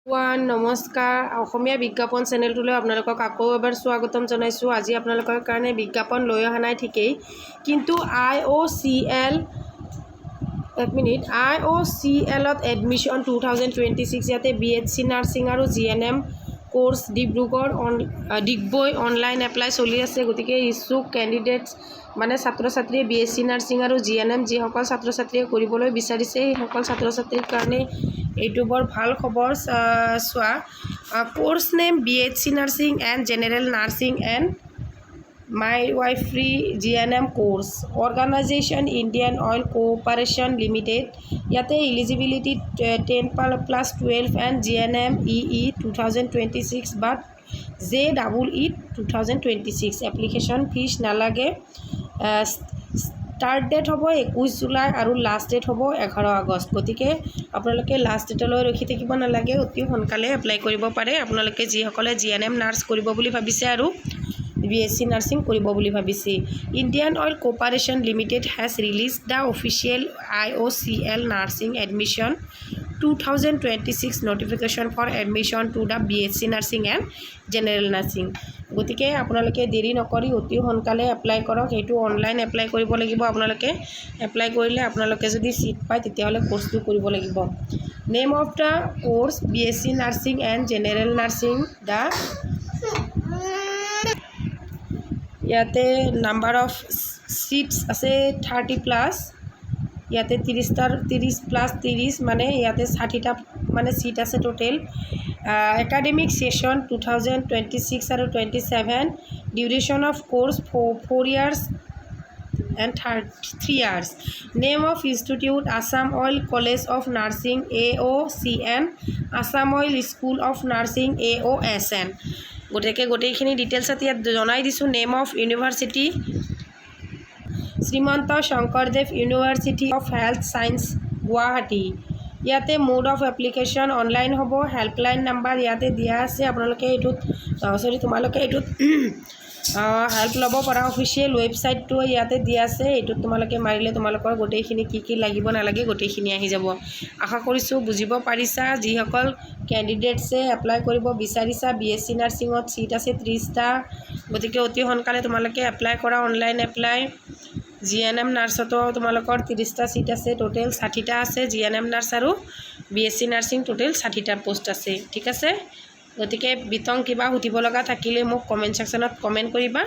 নমস্কাৰ অসমীয়া বিজ্ঞাপন চেনেলটোলৈ আপোনালোকক আকৌ এবাৰ স্বাগতম জনাইছোঁ। আজি আপোনালোকৰ কাৰণে বিজ্ঞাপন লৈ অহা নাই ঠিকেই, কিন্তু IOCL ত এডমিশ্যন 2026 ইয়াতে BSc নাৰ্ছিং আৰু GNM course Digboi online apply চলি আছে। গতিকে ইচ্ছুক কেণ্ডিডেটছ মানে ছাত্ৰ ছাত্ৰীয়ে BSc নাৰ্ছিং আৰু GNM যিসকল ছাত্ৰ ছাত্ৰীয়ে কৰিবলৈ বিচাৰিছে সেইসকল ছাত্ৰ ছাত্ৰীৰ কাৰণে এইটো বৰ ভাল খবৰ। চোৱা, course name BSc nursing and general nursing and midwifery GNM course, organisation Indian Oil Corporation Limited. ইয়াতে ইলিজিবিলিটি 10+12 এণ্ড GNM EE 2026 বা JEE 2026। এপ্লিকেশ্যন ফিজ নালাগে। ষ্টাৰ্ট ডেট হ'ব 21 জুলাই আৰু লাষ্ট ডেট হ'ব 11 আগষ্ট। গতিকে আপোনালোকে লাষ্ট ডেটলৈ ৰখি থাকিব নালাগে, অতি সোনকালে এপ্লাই কৰিব পাৰে। আপোনালোকে যিসকলে GNM নাৰ্ছ কৰিব বুলি ভাবিছে আৰু BSc নাৰ্ছিং কৰিব বুলি ভাবিছে। Indian Oil Corporation limited has release the official IOCL nursing admission 2026 notification for admission to the BSc nursing and general nursing. গতিকে আপোনালোকে দেৰি নকৰি অতি সোনকালে এপ্লাই কৰক। সেইটো অনলাইন এপ্লাই কৰিব লাগিব। আপোনালোকে এপ্লাই কৰিলে আপোনালোকে যদি চিট পায় তেতিয়াহ'লে কোৰ্চটো কৰিব লাগিব। Name of the course BSc nursing and general nursing. ইয়াতে নাম্বাৰ অফ চিটছ আছে 30+। ইয়াতে 30+30 মানে ইয়াতে 60টা মানে চিট আছে টোটেল। একাডেমিক ছেশ্যন 2026 আৰু 27। Duration of course 4 years and 3 years. Name of institute Assam Oil College of Nursing AOCN, Assam Oil School of Nursing AOSN। গতিকে গোটেইখিনি ডিটেইলছ ইয়াত জনাই দিছোঁ। Name of university Srimanta Sankardev university of health science Guwahati. ইয়াতে mode of application online হ'ব। Helpline number ইয়াতে দিয়া আছে। আপোনালোকে তোমালোকে এইটোত হেল্প ল'ব পৰা অফিচিয়েল ৱেবছাইটটো ইয়াতে দিয়া আছে। এইটোত তোমালোকে মাৰিলে তোমালোকৰ গোটেইখিনি কি লাগিব নালাগে গোটেইখিনি আহি যাব। আশা কৰিছোঁ বুজিব পাৰিছা। যিসকল কেণ্ডিডেটছে এপ্লাই কৰিব বিচাৰিছা, BSc নাৰ্ছিঙত চিট আছে 30টা। গতিকে অতি সোনকালে তোমালোকে এপ্লাই কৰা। Online apply. GNM নাৰ্ছতো তোমালোকৰ 30টা চিট আছে, টোটেল 60টা আছে। GNM নাৰ্ছ আৰু BSc নাৰ্ছিং টোটেল 60টা পোষ্ট আছে। ঠিক আছে। গতিকে বিতং কিবা সুধিব লগা থাকিলে মোক কমেণ্ট ছেকশ্যনত কমেণ্ট কৰিবা।